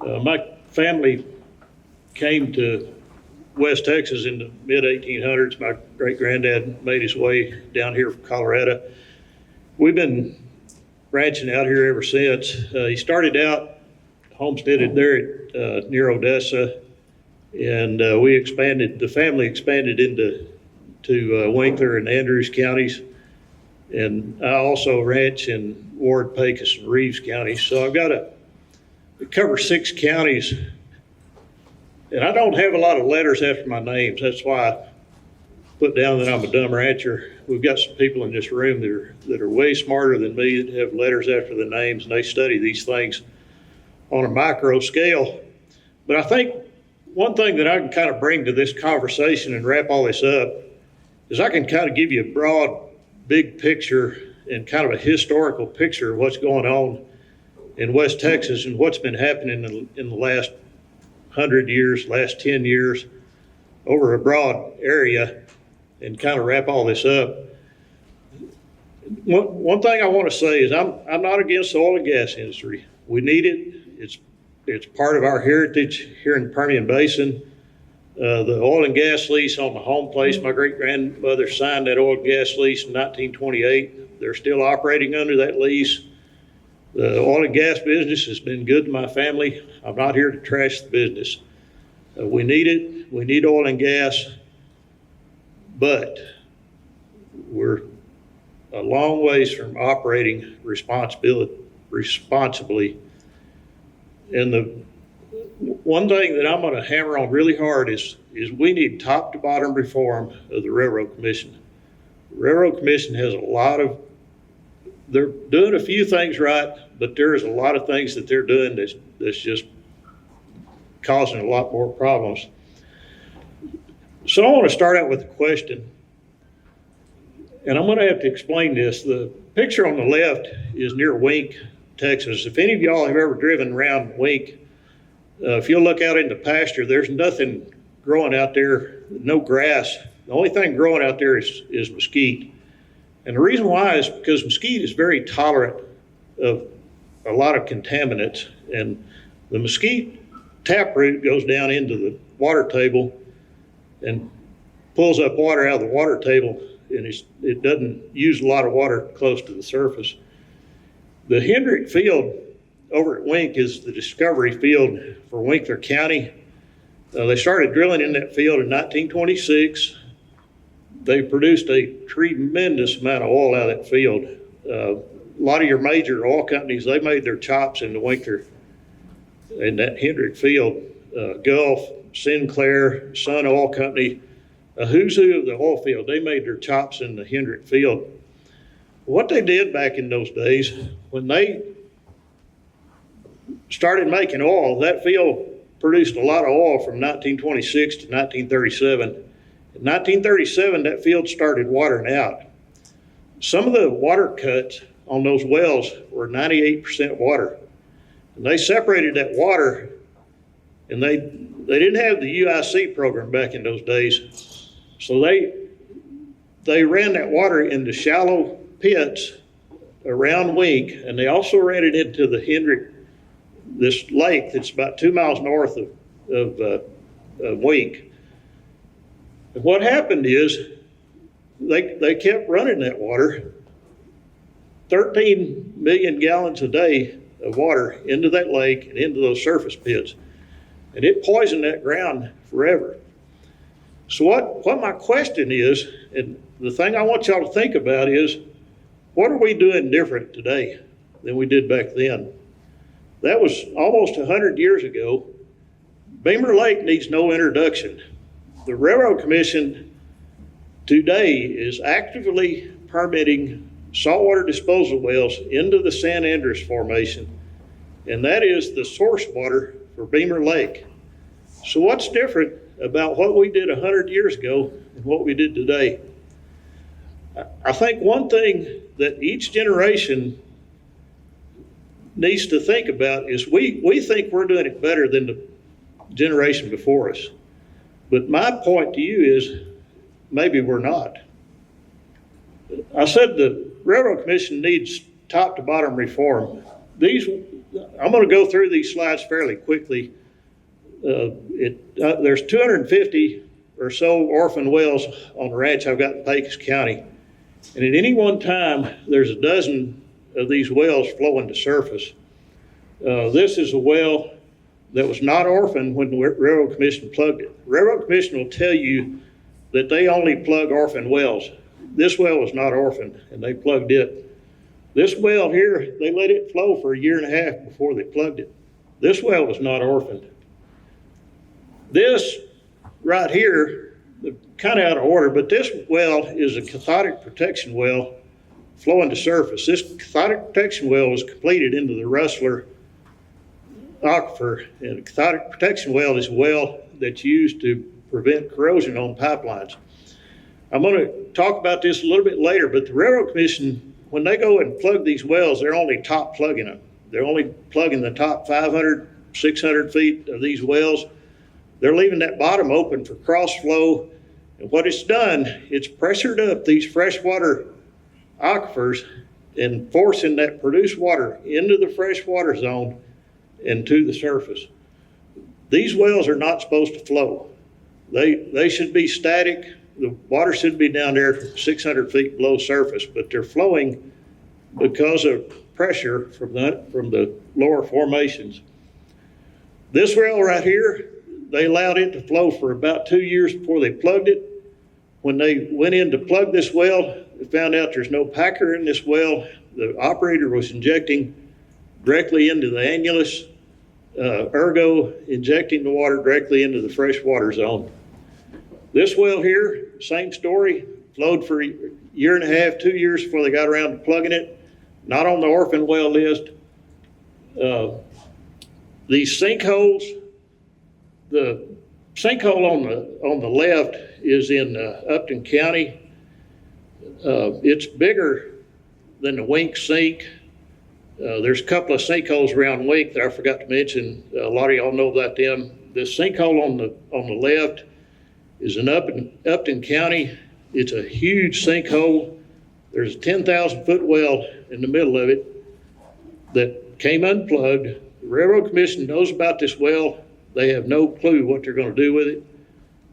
My family came to West Texas in the mid-1800s. My great-granddad made his way down here from Colorado. We've been ranching out here ever since. He started out homesteaded there at, near Odessa, and the family expanded into Winkler and Andrews counties, and I also ranch in Ward, Pecos, and Reeves counties. So I've got to cover 6 counties, and I don't have a lot of letters after my names. That's why I put down that I'm a dumb rancher. We've got some people in this room that are way smarter than me that have letters after their names, and they study these things on a micro scale. But I think one thing that I can kind of bring to this conversation and wrap all this up is I can kind of give you a broad, big picture and kind of a historical picture of what's going on in West Texas and what's been happening in the last 100 years, last 10 years, over a broad area, and kind of wrap all this up. One thing I want to say is I'm not against the oil and gas industry. We need it. It's part of our heritage here in the Permian Basin. The oil and gas lease on the home place, my great-grandmother signed that oil and gas lease in 1928. They're still operating under that lease. The oil and gas business has been good to my family. I'm not here to trash the business. We need it. We need oil and gas, but we're a long ways from operating responsibly. And the one thing that I'm going to hammer on really hard is we need top to bottom reform of the Railroad Commission. The Railroad Commission has they're doing a few things right, but there's a lot of things that they're doing that's just causing a lot more problems. So I want to start out with a question, and I'm going to have to explain this. The picture on the left is near Wink, Texas. If any of y'all have ever driven around Wink, if you'll look out into pasture, there's nothing growing out there, no grass. The only thing growing out there is mesquite. And the reason why is because mesquite is very tolerant of a lot of contaminants. And the mesquite taproot goes down into the water table and pulls up water out of the water table, and it doesn't use a lot of water close to the surface. The Hendrick Field over at Wink is the discovery field for Winkler County. They started drilling in that field in 1926. They produced a tremendous amount of oil out of that field. A lot of your major oil companies, they made their chops in the Winkler in that Hendrick Field. Gulf, Sinclair, Sun Oil Company, a who's who of the oil field, they made their chops in the Hendrick Field. What they did back in those days, when they started making oil, that field produced a lot of oil from 1926 to 1937. In 1937, that field started watering out. Some of the water cuts on those wells were 98% water. And they separated that water, and they didn't have the UIC program back in those days. So they ran that water into shallow pits around Wink, and they also ran it into the Hendrick, this lake that's about 2 miles north of Wink. And what happened is they kept running that water, 13 million gallons a day of water into that lake and into those surface pits. And it poisoned that ground forever. So what my question is, and the thing I want y'all to think about is, what are we doing different today than we did back then? That was almost 100 years ago. Beamer Lake needs no introduction. The Railroad Commission today is actively permitting saltwater disposal wells into the San Andreas Formation, and that is the source water for Beamer Lake. So what's different about what we did 100 years ago and what we did today? I think one thing that each generation needs to think about is we think we're doing it better than the generation before us. But my point to you is maybe we're not. I said the Railroad Commission needs top to bottom reform. These I'm going to go through these slides fairly quickly. There's 250 or so orphan wells on the ranch I've got in Pecos County. And at any one time, there's a dozen of these wells flowing to surface. This is a well that was not orphan when the Railroad Commission plugged it. The Railroad Commission will tell you that they only plug orphan wells. This well was not orphaned, and they plugged it. This well here, they let it flow for a year and a half before they plugged it. This well was not orphaned. This right here, kind of out of order, but this well is a cathodic protection well flowing to surface. This cathodic protection well was completed into the Rustler aquifer, and a cathodic protection well is a well that's used to prevent corrosion on pipelines. I'm going to talk about this a little bit later, but the Railroad Commission, when they go and plug these wells, they're only top plugging them. They're only plugging the top 500, 600 feet of these wells. They're leaving that bottom open for cross flow. And what it's done, it's pressured up these freshwater aquifers and forcing that produced water into the freshwater zone and to the surface. These wells are not supposed to flow. They should be static. The water should be down there 600 feet below surface, but they're flowing because of pressure from the lower formations. This well right here, they allowed it to flow for about 2 years before they plugged it. When they went in to plug this well, they found out there's no packer in this well. The operator was injecting directly into the annulus, ergo injecting the water directly into the freshwater zone. This well here, same story, flowed for a year and a half, 2 years before they got around to plugging it. Not on the orphan well list. These sinkholes, the sinkhole on the left is in Upton County. It's bigger than the Wink sink. There's a couple of sinkholes around Wink that I forgot to mention. A lot of y'all know about them. This sinkhole on the left is in Upton County. It's a huge sinkhole. There's a 10,000 foot well in the middle of it that came unplugged. The Railroad Commission knows about this well. They have no clue what they're going to do with it.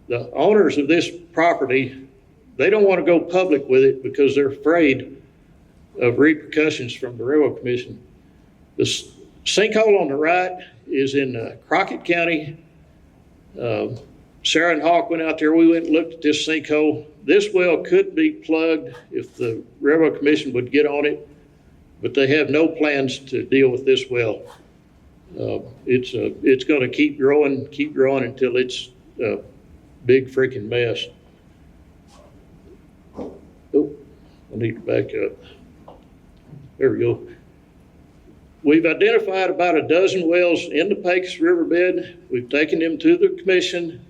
The owners of this property, they don't want to go public with it because they're afraid of repercussions from the Railroad Commission. The sinkhole on the right is in Crockett County. Sarah and Hawk went out there. We went and looked at this sinkhole. This well could be plugged if the Railroad Commission would get on it, but they have no plans to deal with this well. It's going to keep growing until it's a big freaking mess. Oh, I need to back up. There we go. We've identified about a dozen wells in the Pecos Riverbed. We've taken them to the commission.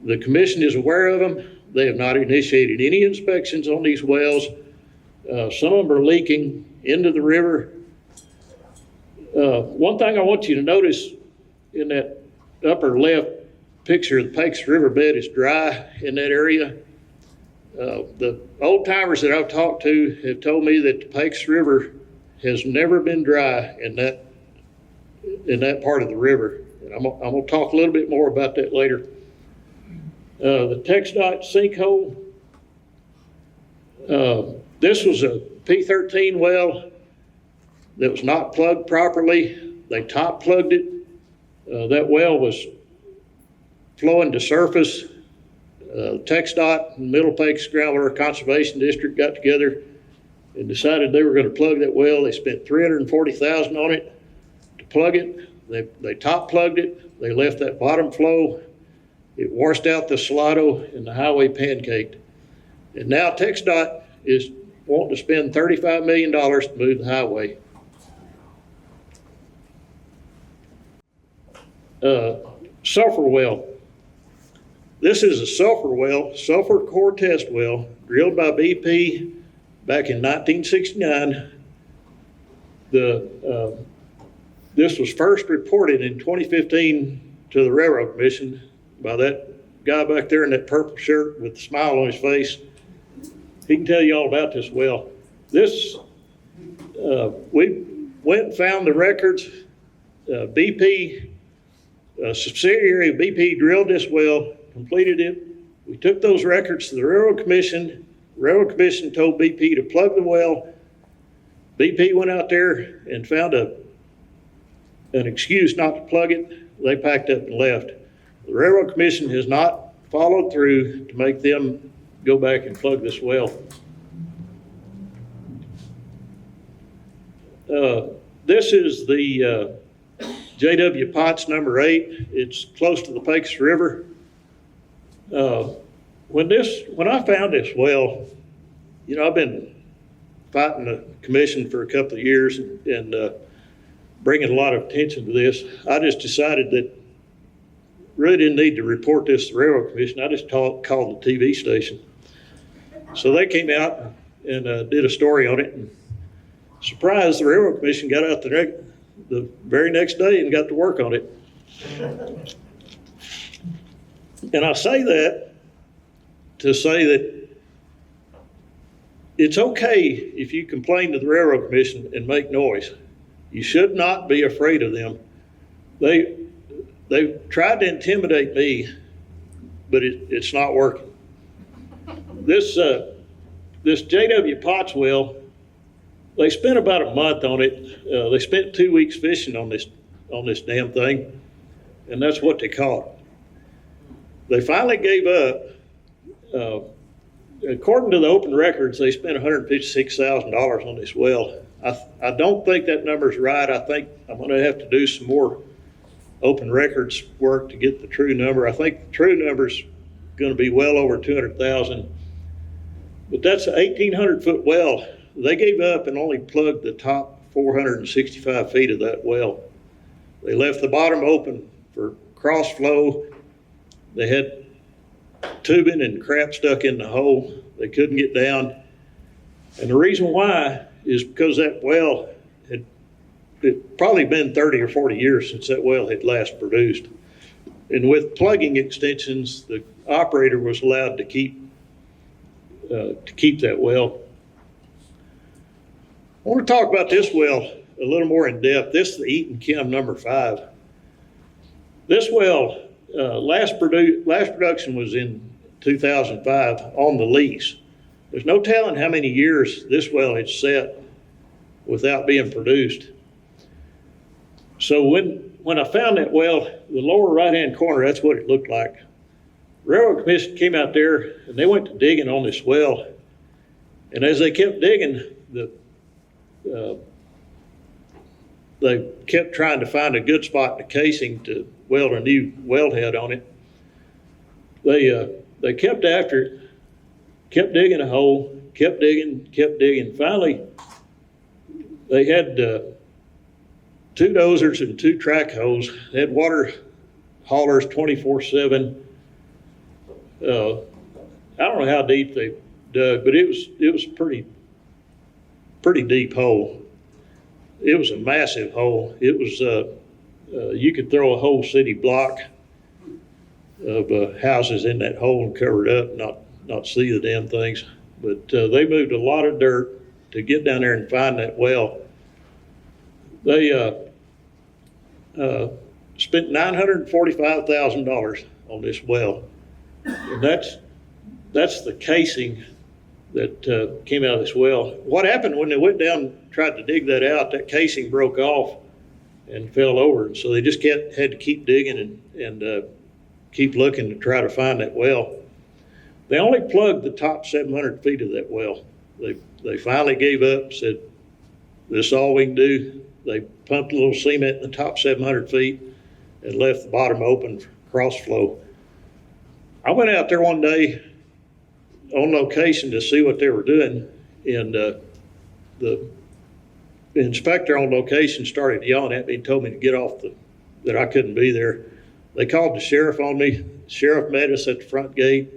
The commission is aware of them. They have not initiated any inspections on these wells. Some of them are leaking into the river. One thing I want you to notice in that upper left picture, the Pecos Riverbed is dry in that area. The old timers that I've talked to have told me that the Pecos River has never been dry in that part of the river. And I'm going to talk a little bit more about that later. The TxDOT sinkhole. This was a P13 well that was not plugged properly. They top plugged it. That well was flowing to surface. TxDOT and Middle Pecos Groundwater Conservation District got together and decided they were going to plug that well. They spent $340,000 on it to plug it. They top plugged it. They left that bottom flow. It washed out the Salado and the highway pancaked. And now TxDOT is wanting to spend $35 million to move the highway. Sulfur well. This is a sulfur well, sulfur core test well, drilled by BP back in 1969. This was first reported in 2015 to the Railroad Commission by that guy back there in that purple shirt with a smile on his face. He can tell you all about this well. This, we went and found the records. BP, a subsidiary of BP, drilled this well, completed it. We took those records to the Railroad Commission. The Railroad Commission told BP to plug the well. BP went out there and found an excuse not to plug it. They packed up and left. The Railroad Commission has not followed through to make them go back and plug this well. This is the J.W. Potts number 8. It's close to the Pecos River. When I found this well, you know, I've been fighting the commission for a couple of years and bringing a lot of attention to this. I just decided that really didn't need to report this to the Railroad Commission. I just called the TV station. So they came out and did a story on it. And surprised, the Railroad Commission got out the very next day and got to work on it. And I say that to say that it's okay if you complain to the Railroad Commission and make noise. You should not be afraid of them. They've tried to intimidate me, but it's not working. This J.W. Potts well, they spent about a month on it. They spent 2 weeks fishing on this damn thing, and that's what they caught. They finally gave up. According to the open records, they spent $156,000 on this well. I don't think that number's right. I think I'm going to have to do some more open records work to get the true number. I think the true number's going to be well over 200,000. But that's an 1,800-foot well. They gave up and only plugged the top 465 feet of that well. They left the bottom open for cross flow. They had tubing and crap stuck in the hole. They couldn't get down. And the reason why is because that well it probably been 30 or 40 years since that well had last produced. And with plugging extensions, the operator was allowed to keep that well. I want to talk about this well a little more in depth. This is the Eaton Chem number 5. This well, last production was in 2005 on the lease. There's no telling how many years this well had sat without being produced. So when I found that well, the lower right-hand corner, that's what it looked like. Railroad Commission came out there and they went to digging on this well. And as they kept digging, they kept trying to find a good spot in the casing to weld a new wellhead on it. They kept after it, kept digging a hole, kept digging. Finally, they had 2 dozers and 2 track hoes. They had water haulers 24/7. I don't know how deep they dug, but it was a pretty deep hole. It was a massive hole. It was you could throw a whole city block of houses in that hole and cover it up, not see the damn things. But they moved a lot of dirt to get down there and find that well. They spent $945,000 on this well, and that's the casing that came out of this well. What happened when they went down and tried to dig that out, that casing broke off and fell over. And so they just had to keep digging and keep looking to try to find that well. They only plugged the top 700 feet of that well. They finally gave up, said, this is all we can do. They pumped a little cement in the top 700 feet and left the bottom open for cross flow. I went out there one day on location to see what they were doing, and the inspector on location started yelling at me and told me to get off that I couldn't be there. They called the sheriff on me. The sheriff met us at the front gate.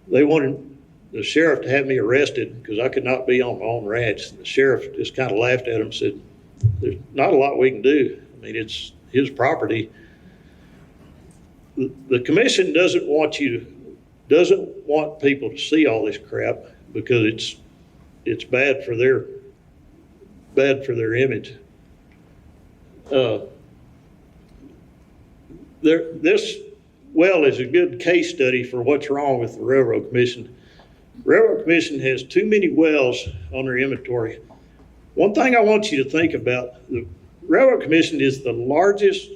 They wanted the sheriff to have me arrested because I could not be on my own ranch. The sheriff just kind of laughed at him and said, there's not a lot we can do. I mean, it's his property. The commission doesn't want people to see all this crap because it's bad for their image. This well is a good case study for what's wrong with the Railroad Commission. Railroad Commission has too many wells on their inventory. One thing I want you to think about, the Railroad Commission is the largest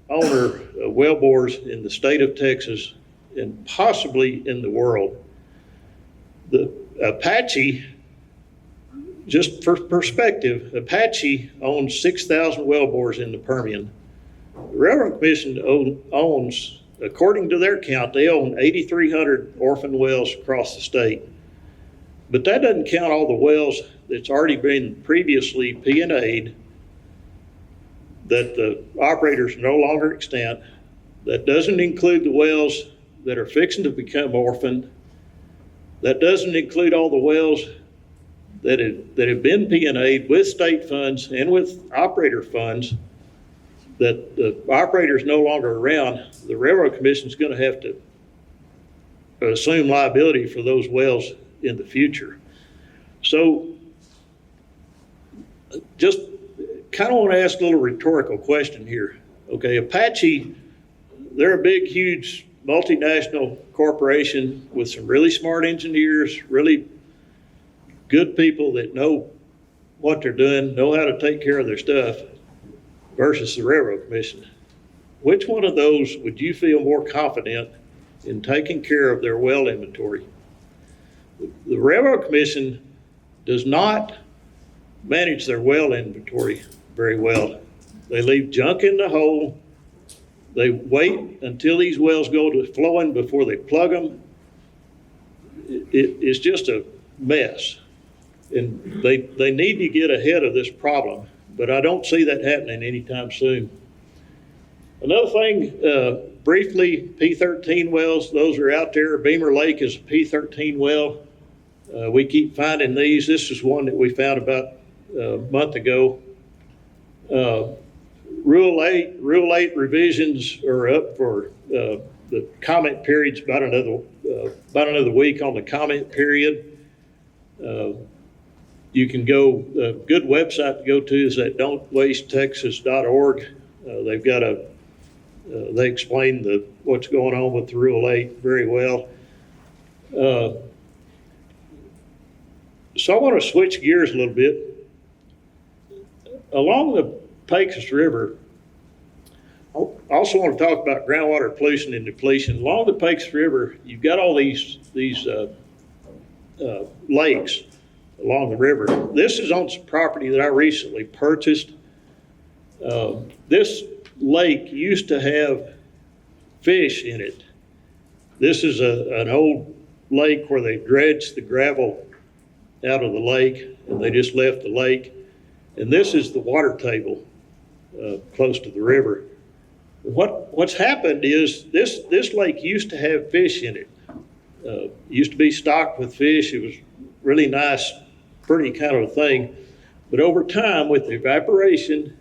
owner of well bores in the state of Texas and possibly in the world. The Apache, just for perspective, Apache owns 6,000 well bores in the Permian. The Railroad Commission owns, according to their count, they own 8,300 orphan wells across the state. But that doesn't count all the wells that's already been previously P&A'd, that the operators are no longer extant. That doesn't include the wells that are fixing to become orphaned. That doesn't include all the wells that have been P&A'd with state funds and with operator funds that the operator's no longer around. The Railroad Commission is going to have to assume liability for those wells in the future. So just kind of want to ask a little rhetorical question here. Okay, Apache, they're a big, huge multinational corporation with some really smart engineers, really good people that know what they're doing, know how to take care of their stuff, versus the Railroad Commission. Which one of those would you feel more confident in taking care of their well inventory? The Railroad Commission does not manage their well inventory very well. They leave junk in the hole. They wait until these wells go to flowing before they plug them. It's just a mess. And they need to get ahead of this problem, but I don't see that happening anytime soon. Another thing, briefly, P13 wells, those are out there. Beamer Lake is a P13 well. We keep finding these. This is one that we found about a month ago. Rule 8 revisions are up for the comment period's about another week on the comment period. You can go, a good website to go to is at don'twastetexas.org. They've got they explain what's going on with the Rule 8 very well. So I want to switch gears a little bit. Along the Pecos River, I also want to talk about groundwater pollution and depletion. Along the Pecos River, you've got all these lakes along the river. This is on some property that I recently purchased. This lake used to have fish in it. This is an old lake where they dredged the gravel out of the lake and they just left the lake. And this is the water table close to the river. What's happened is this lake used to have fish in it. Used to be stocked with fish. It was really nice, pretty kind of a thing. But over time, with the evaporation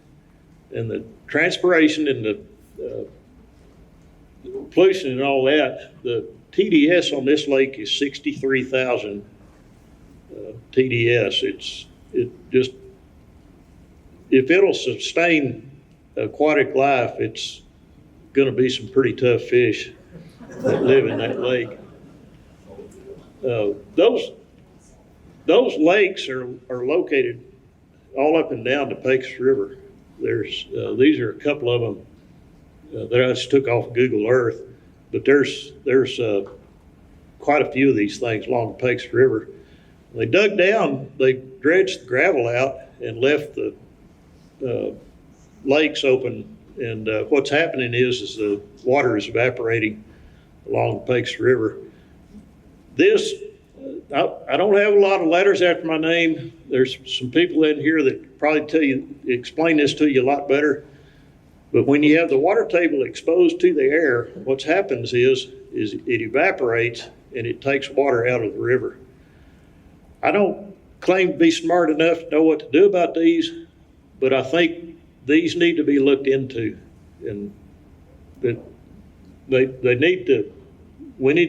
and the transpiration and the pollution and all that, the TDS on this lake is 63,000 TDS. If it'll sustain aquatic life, it's going to be some pretty tough fish that live in that lake. Those lakes are located all up and down the Pecos River. These are a couple of them that I just took off Google Earth, but there's quite a few of these things along the Pecos River. They dug down, they dredged the gravel out and left the lakes open, and what's happening is the water is evaporating along the Pecos River. I don't have a lot of letters after my name. There's some people in here that probably explain this to you a lot better. But when you have the water table exposed to the air, what's happens is it evaporates and it takes water out of the river. I don't claim to be smart enough to know what to do about these, but I think these need to be looked into, and that we need to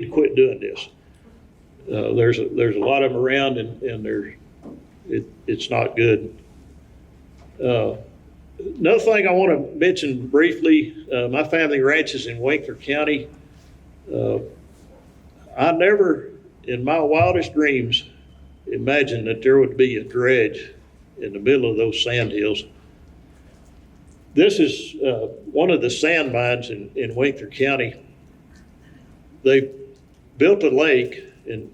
quit doing this. There's a lot of them around, and it's not good. Another thing I want to mention briefly, my family ranches in Winkler County. I never, in my wildest dreams, imagined that there would be a dredge in the middle of those sand hills. This is one of the sand mines in Winkler County. They built a lake and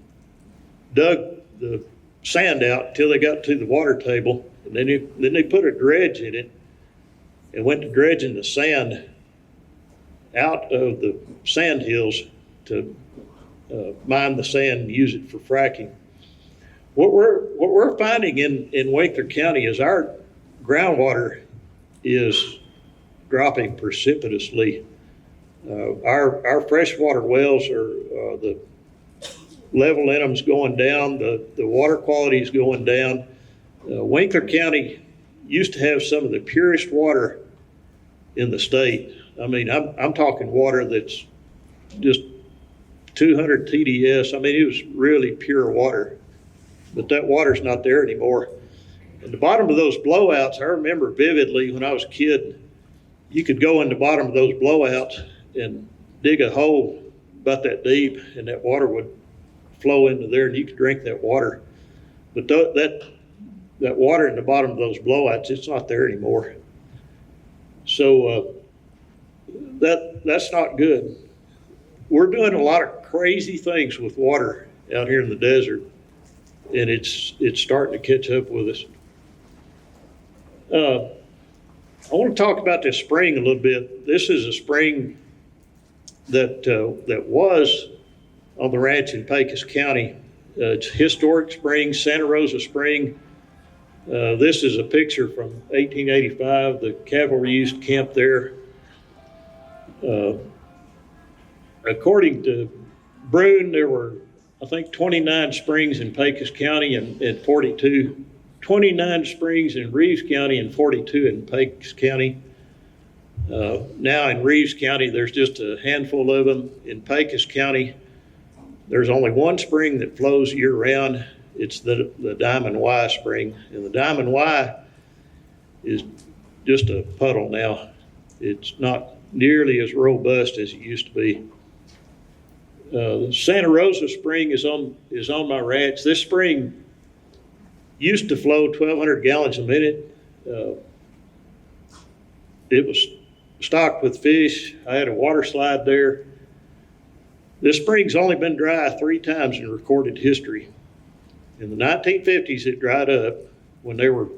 dug the sand out until they got to the water table, and then they put a dredge in it and went to dredging the sand out of the sand hills to mine the sand and use it for fracking. What we're finding in Winkler County is our groundwater is dropping precipitously. Our freshwater wells are the level in them's going down. The water quality is going down. Winkler County used to have some of the purest water in the state. I mean, I'm talking water that's just 200 TDS. I mean, it was really pure water, but that water's not there anymore. And the bottom of those blowouts, I remember vividly when I was a kid, you could go in the bottom of those blowouts and dig a hole about that deep, and that water would flow into there, and you could drink that water. But that water in the bottom of those blowouts, it's not there anymore. So that's not good. We're doing a lot of crazy things with water out here in the desert, and it's starting to catch up with us. I want to talk about this spring a little bit. This is a spring that was on the ranch in Pecos County. It's a historic spring, Santa Rosa Spring. This is a picture from 1885. The cavalry used to camp there. According to Brune, there were, I think, 29 springs in Pecos County and 42, 29 springs in Reeves County and 42 in Pecos County. Now in Reeves County, there's just a handful of them. In Pecos County, there's only one spring that flows year-round. It's the Diamond Y spring, and the Diamond Y is just a puddle now. It's not nearly as robust as it used to be. The Santa Rosa spring is on my ranch. This spring used to flow 1,200 gallons a minute. It was stocked with fish. I had a water slide there. This spring's only been dry 3 times in recorded history. In the 1950s, it dried up when they were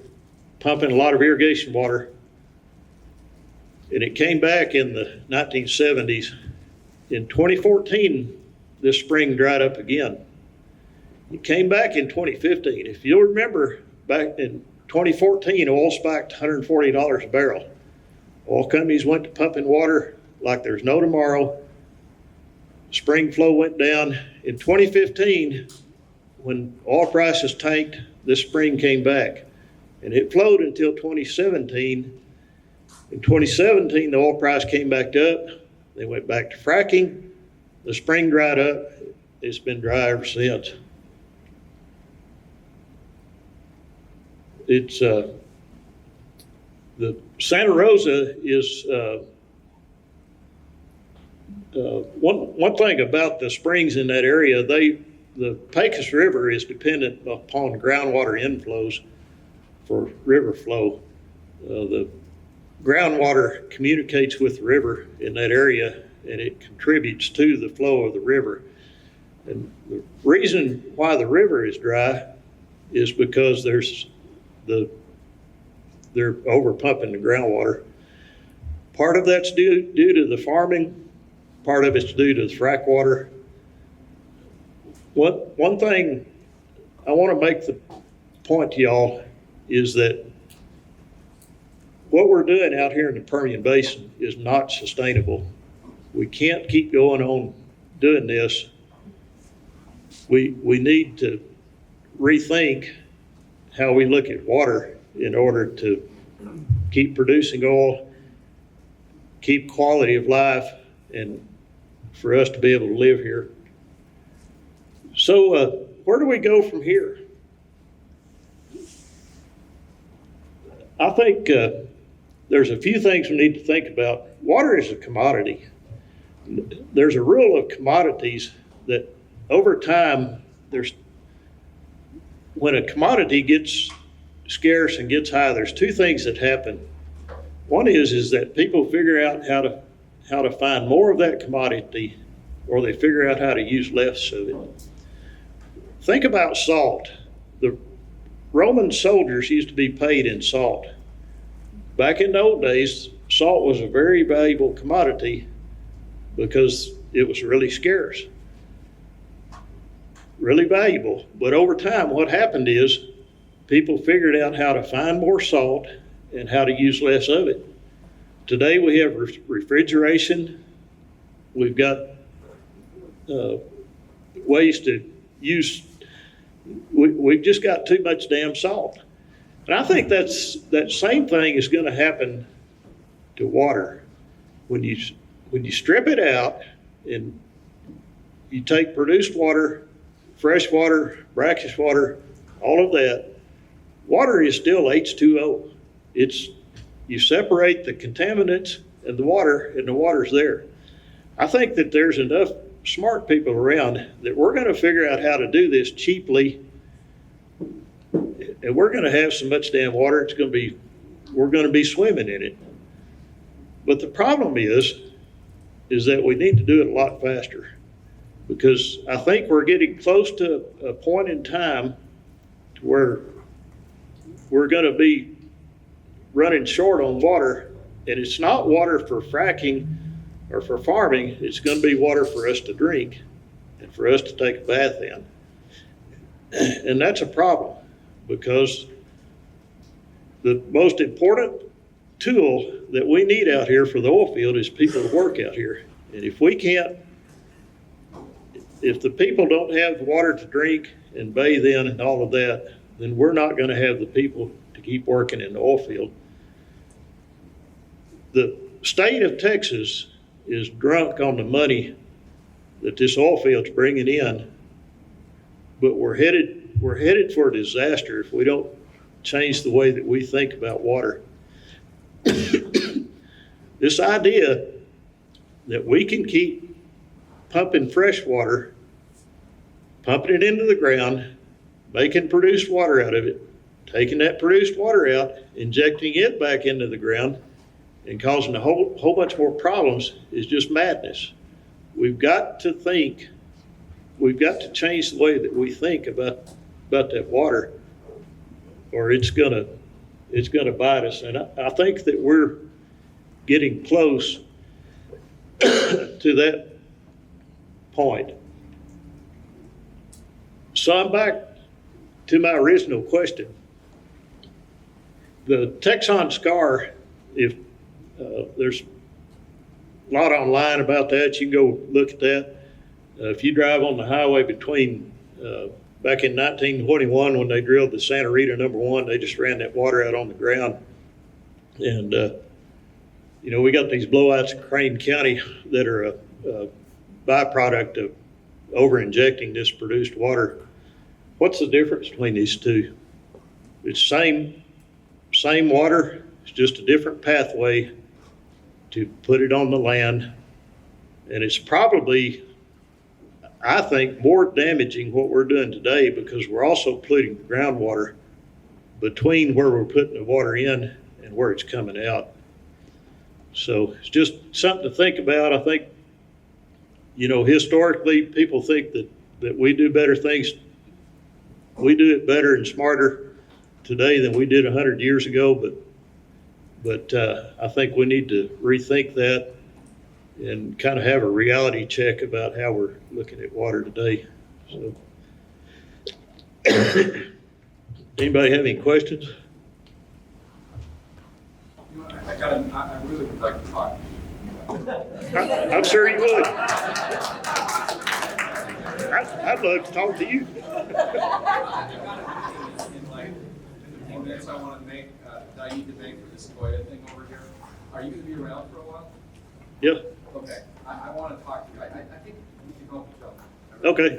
pumping a lot of irrigation water. And it came back in the 1970s. In 2014, this spring dried up again. It came back in 2015. If you'll remember, back in 2014, oil spiked $140 a barrel. Oil companies went to pumping water like there's no tomorrow. Spring flow went down. In 2015, when oil prices tanked, this spring came back. And it flowed until 2017. In 2017, the oil price came back up. They went back to fracking. The spring dried up. It's been dry ever since. It's the Santa Rosa is one thing about the springs in that area. The Pecos River is dependent upon groundwater inflows for river flow. The groundwater communicates with the river in that area, and it contributes to the flow of the river. And the reason why the river is dry is because they're over pumping the groundwater. Part of that's due to the farming, part of it's due to the frack water. One thing I want to make the point to y'all is that what we're doing out here in the Permian Basin is not sustainable. We can't keep going on doing this. We need to rethink how we look at water in order to keep producing oil, keep quality of life, and for us to be able to live here. So where do we go from here? I think there's a few things we need to think about. Water is a commodity. There's a rule of commodities that over time, when a commodity gets scarce and gets high, there's two things that happen. One is that people figure out how to find more of that commodity, or they figure out how to use less of it. Think about salt. The Roman soldiers used to be paid in salt. Back in the old days, salt was a very valuable commodity because it was really scarce, really valuable. But over time, what happened is people figured out how to find more salt and how to use less of it. Today we have refrigeration. We've got ways to use, we've just got too much damn salt. And I think that same thing is going to happen to water. When you strip it out and you take produced water, fresh water, brackish water, all of that, water is still H2O. You separate the contaminants and the water's there. I think that there's enough smart people around that we're going to figure out how to do this cheaply, and we're going to have so much damn water, we're going to be swimming in it. But the problem is that we need to do it a lot faster, because I think we're getting close to a point in time where we're going to be running short on water, and it's not water for fracking or for farming. It's going to be water for us to drink and for us to take a bath in. And that's a problem, because the most important tool that we need out here for the oil field is people to work out here. And if the people don't have water to drink and bathe in and all of that, then we're not going to have the people to keep working in the oil field. The state of Texas is drunk on the money that this oil field's bringing in, but we're headed for a disaster if we don't change the way that we think about water. This idea that we can keep pumping fresh water, pumping it into the ground, making produced water out of it, taking that produced water out, injecting it back into the ground, and causing a whole bunch more problems is just madness. We've got to change the way that we think about that water, or it's gonna bite us. And I think that we're getting close to that point. So I'm back to my original question. The Texan scar, if there's a lot online about that, you can go look at that. If you drive on the highway between, back in 1921 when they drilled the Santa Rita #1, they just ran that water out on the ground. And, we got these blowouts in Crane County that are a byproduct of over-injecting this produced water. What's the difference between these two? It's same water, it's just a different pathway to put it on the land. And it's probably, I think, more damaging what we're doing today, because we're also polluting the groundwater between where we're putting the water in and where it's coming out. So it's just something to think about. I think, historically, people think that we do better things. We do it better and smarter today than we did 100 years ago, but I think we need to rethink that and kind of have a reality check about how we're looking at water today. So, anybody have any questions? I really would like to talk. I'm sure you would. I'd love to talk to you. In the minutes I want to make, that I need to make for this Sequoia thing over here. Are you going to be around for a while? Yeah. Okay. I want to talk to you. I think we can help each other. Okay.